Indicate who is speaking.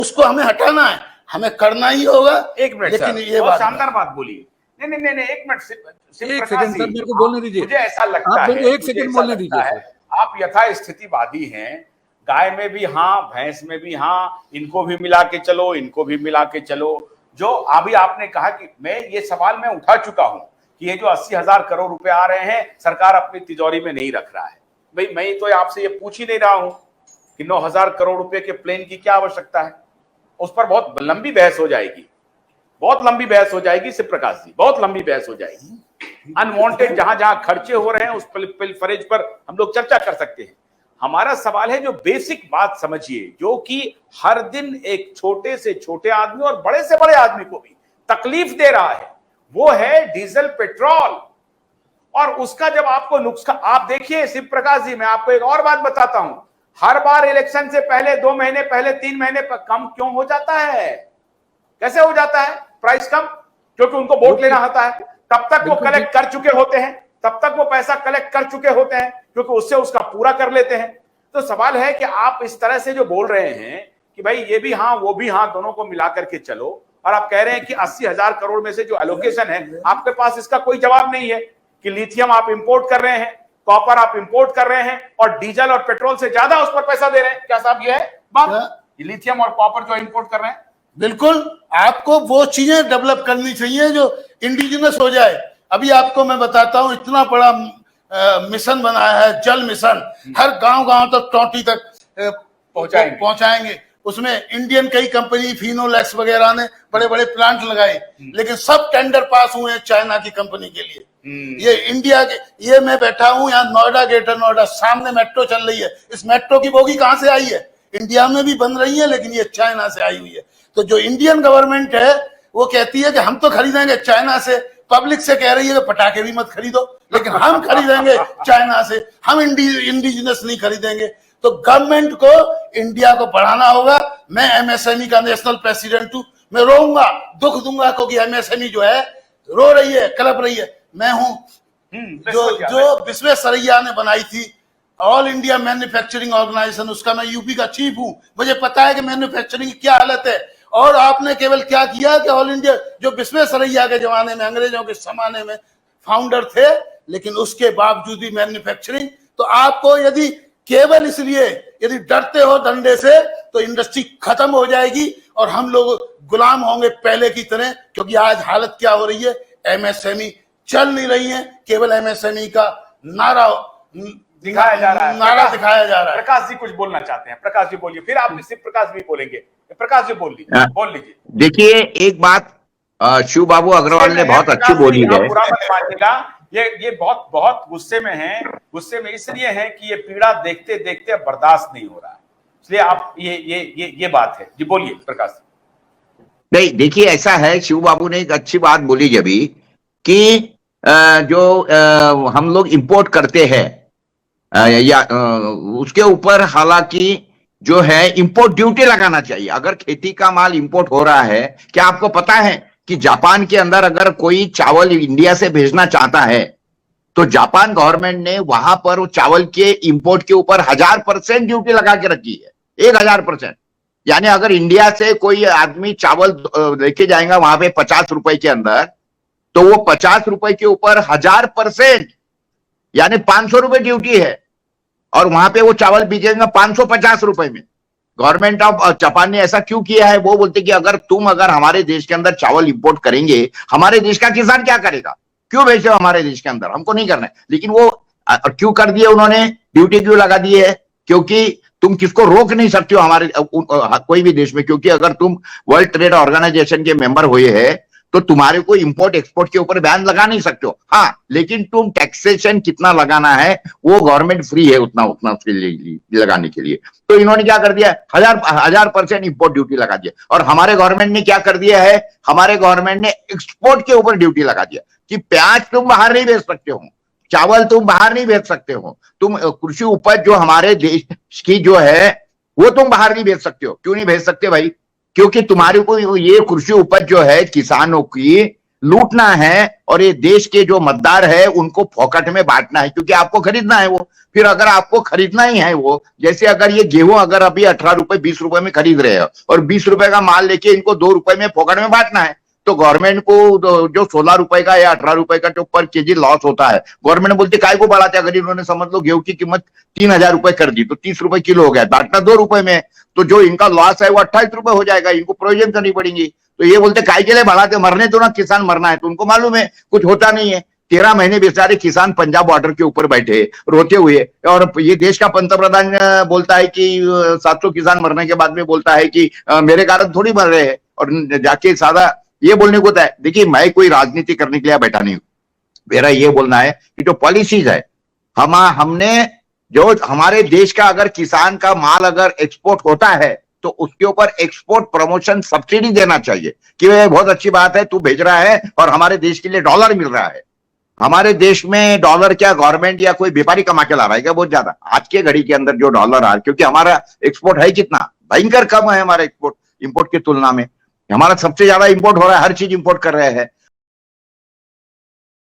Speaker 1: उसको हमें हटाना है, हमें करना ही होगा।
Speaker 2: एक मिनट
Speaker 1: लेकिन
Speaker 2: सर,
Speaker 1: ये
Speaker 2: बहुत
Speaker 1: बात
Speaker 2: शानदार बात बोली। नहीं नहीं नहीं, एक मिनट,
Speaker 3: एक सेकंड सर, मेरे को बोलने दीजिए।
Speaker 2: मुझे ऐसा लगता
Speaker 3: आप
Speaker 2: है,
Speaker 3: मेरे को एक सेकंड बोलने दीजिए सर।
Speaker 2: आप यथास्थितिवादी हैं। गाय में भी हाँ, भैंस में भी हाँ, इनको भी मिला के चलो, इनको भी मिला के चलो। जो अभी आपने कहा कि मैं ये सवाल मैं उठा चुका हूं कि ये जो 80,000 करोड़ रुपए आ रहे हैं सरकार अपनी तिजोरी में नहीं रख रहा है। भाई मैं तो आपसे ये पूछ ही नहीं रहा हूं कि 9,000 करोड़ रुपए के प्लेन की क्या आवश्यकता है। उस पर बहुत लंबी बहस हो जाएगी, बहुत लंबी बहस हो जाएगी शिव प्रकाश जी, बहुत लंबी बहस हो जाएगी। अनवांटेड जहां जहां खर्चे हो रहे हैं उस पिलफरेज पर हम लोग चर्चा कर सकते हैं। हमारा सवाल है जो बेसिक बात समझिए, जो कि हर दिन एक छोटे से छोटे आदमी और बड़े से बड़े आदमी को भी तकलीफ दे रहा है, वो है डीजल पेट्रोल। और उसका जब आपको नुकसान, आप देखिए शिव प्रकाश जी, मैं आपको एक और बात बताता हूं, हर बार इलेक्शन से पहले 2 महीने पहले 3 महीने पर कम क्यों हो जाता है? कैसे हो जाता है प्राइस कम? क्योंकि उनको वोट लेना होता है। तब तक वो कलेक्ट कर चुके होते हैं, तब तक वो पैसा कलेक्ट कर चुके होते हैं, क्योंकि उससे उसका पूरा कर लेते हैं। तो सवाल है कि आप इस तरह से जो बोल रहे हैं कि भाई ये भी हाँ वो भी हाँ, दोनों को मिला करके चलो, और आप कह रहे हैं कि 80,000 करोड़ में से जो एलोकेशन है आपके पास इसका कोई जवाब नहीं है कि लिथियम आप इंपोर्ट कर रहे हैं, कॉपर आप इंपोर्ट कर रहे हैं और डीजल और पेट्रोल से ज्यादा उस पर पैसा दे रहे हैं। क्या साहब ये है बात, लिथियम और कॉपर जो इंपोर्ट कर रहे हैं?
Speaker 1: बिल्कुल, आपको वो चीजें डेवलप करनी चाहिए जो इंडिजिनस हो जाए। अभी आपको मैं बताता हूं, इतना बड़ा मिशन बनाया है, जल मिशन, हर गांव तक, टोटी तक पहुंचाएंगे। उसमें इंडियन कई कंपनी, फिनोलेक्स वगैरह ने बड़े बड़े प्लांट लगाए, लेकिन सब टेंडर पास हुए हैं चाइना की कंपनी के लिए। ये इंडिया के, ये मैं बैठा हूं यहाँ नोएडा, ग्रेटर नोएडा, सामने मेट्रो चल रही है। इस मेट्रो की बोगी कहां से आई है? इंडिया में भी बन रही है, लेकिन ये चाइना से आई हुई है। तो जो इंडियन गवर्नमेंट है वो कहती है कि हम तो खरीदेंगे चाइना से, पब्लिक से कह रही है कि पटाखे भी मत खरीदो, लेकिन हम खरीदेंगे चाइना से, हम इंडिजिनस नहीं खरीदेंगे। तो गवर्नमेंट को इंडिया को बढ़ाना होगा। मैं एमएसएमई का नेशनल प्रेसिडेंट हूं, मैं रोऊंगा, दुख दूंगा, क्योंकि एमएसएमई जो है रो रही है, कलप रही है। मैं हूं जो विश्वेश्वरैया ने बनाई थी ऑल इंडिया मैन्युफैक्चरिंग ऑर्गेनाइजेशन, उसका मैं यूपी का चीफ हूं। मुझे पता है कि मैन्युफैक्चरिंग की क्या हालत है। और आपने केवल क्या किया कि ऑल इंडिया, जो विश्वेश्वरैया के जमाने में, अंग्रेजों के जमाने में फाउंडर थे, लेकिन उसके बावजूद भी मैन्युफैक्चरिंग। तो आपको यदि केवल इसलिए यदि डरते हो डंडे से, तो इंडस्ट्री खत्म हो जाएगी और हम लोग गुलाम होंगे पहले की तरह। क्योंकि आज हालत क्या हो रही है, एमएसएमई चल नहीं रही है, केवल एमएसएमई का नारा
Speaker 2: दिखाया जा रहा है,
Speaker 1: दिखाया जा रहा है।
Speaker 2: प्रकाश जी कुछ बोलना चाहते हैं, प्रकाश जी बोलिए, फिर आप शिव प्रकाश भी बोलेंगे। प्रकाश जी बोल लीजिए।
Speaker 4: देखिए एक बात शिव बाबू अग्रवाल ने बहुत अच्छी बोली है।
Speaker 2: बुरा मत मानिएगा, ये बहुत बहुत गुस्से में है। गुस्से में इसलिए है कि ये पीड़ा देखते देखते बर्दाश्त नहीं हो रहा है, इसलिए आप ये बात है जी। बोलिए प्रकाश।
Speaker 4: नहीं देखिए ऐसा है, शिव बाबू ने एक अच्छी बात बोली जब कि जो हम लोग इंपोर्ट करते हैं या उसके ऊपर हालांकि जो है इंपोर्ट ड्यूटी लगाना चाहिए। अगर खेती का माल इंपोर्ट हो रहा है, क्या आपको पता है कि जापान के अंदर अगर कोई चावल इंडिया से भेजना चाहता है तो जापान गवर्नमेंट ने वहां पर वो चावल के इंपोर्ट के ऊपर 1000% ड्यूटी लगा के रखी है, 1000%। यानी अगर इंडिया से कोई आदमी चावल लेके जाएगा वहां पे 50 रुपए के अंदर, तो वो 50 रुपए के ऊपर 1000% यानी 500 रुपए ड्यूटी है, और वहां पे वो चावल बिकेगा 550 रुपए में। गवर्नमेंट ऑफ जापान ने ऐसा क्यों किया है? वो बोलते कि अगर हमारे देश के अंदर चावल इंपोर्ट करेंगे, हमारे देश का किसान क्या करेगा? क्यों भेजे हमारे देश के अंदर, हमको नहीं करना है। लेकिन वो क्यों कर दिए उन्होंने, ड्यूटी क्यों लगा दी है? क्योंकि तुम किसको रोक नहीं सकते हो हमारे कोई भी देश में, क्योंकि अगर तुम वर्ल्ड ट्रेड ऑर्गेनाइजेशन के मेंबर हुए हैं तो तुम्हारे को इंपोर्ट एक्सपोर्ट के ऊपर बैन लगा नहीं सकते हो। हाँ, लेकिन तुम टैक्सेशन कितना लगाना है वो गवर्नमेंट फ्री है उतना उसके लिए लगाने के लिए। तो इन्होंने क्या कर दिया, 1000% इंपोर्ट ड्यूटी लगा दिया। और हमारे गवर्नमेंट ने क्या कर दिया है, हमारे गवर्नमेंट ने एक्सपोर्ट के ऊपर ड्यूटी लगा दिया कि प्याज तुम बाहर नहीं भेज सकते हो, चावल तुम बाहर नहीं भेज सकते हो, तुम कृषि उपज जो हमारे देश की जो है वो तुम बाहर नहीं भेज सकते हो। क्यों नहीं भेज सकते भाई? क्योंकि तुम्हारे को ये कृषि उपज जो है किसानों की लूटना है और ये देश के जो मतदार है उनको फोकट में बांटना है, क्योंकि आपको खरीदना है वो। फिर अगर आपको खरीदना ही है वो, जैसे अगर ये गेहूं अगर अभी 18 रुपए 20 रुपए में खरीद रहे हो और 20 रुपए का माल लेके इनको 2 रुपए में फोकट में बांटना है, तो गवर्नमेंट को जो 16 रुपए का या 18 रुपए का जो पर केजी लॉस होता है, गवर्नमेंट बोलती काय को बढ़ाते। अगर इन्होंने समझ लो गेहूं की कीमत 3000 रुपए कर दी तो 30 रुपए किलो हो गया, बांटना 2 रुपए में, तो जो इनका लॉस है वो 28 रुपए हो जाएगा, इनको प्रोविजन करनी पड़ेगी। तो ये बोलते काय के लिए बढ़ाते, मरने दो ना, किसान मरना है तो उनको मालूम है कुछ होता नहीं है। 13 महीने बेचारे किसान पंजाब बॉर्डर के ऊपर बैठे रोते हुए, और ये देश का पंतप्रधान बोलता है कि 700 किसान मरने के बाद में बोलता है कि मेरे कारण थोड़ी मर रहे हैं, और जाके सादा ये बोलने को होता है। देखिए, मैं कोई राजनीति करने के लिए बैठा नहीं हूं, मेरा ये बोलना है कि जो पॉलिसीज है हमने जो हमारे देश का अगर किसान का माल अगर एक्सपोर्ट होता है तो उसके ऊपर एक्सपोर्ट प्रमोशन सब्सिडी देना चाहिए कि वे बहुत अच्छी बात है, तू भेज रहा है और हमारे देश के लिए डॉलर मिल रहा है। हमारे देश में डॉलर क्या गवर्नमेंट या कोई व्यापारी कमा के ला रहा है क्या? बहुत ज्यादा आज के घड़ी के अंदर जो डॉलर आ, क्योंकि हमारा एक्सपोर्ट है कितना भयंकर कम है, हमारा एक्सपोर्ट इंपोर्ट की तुलना में। हमारा सबसे ज्यादा इंपोर्ट हो रहा है, हर चीज इंपोर्ट कर रहे हैं।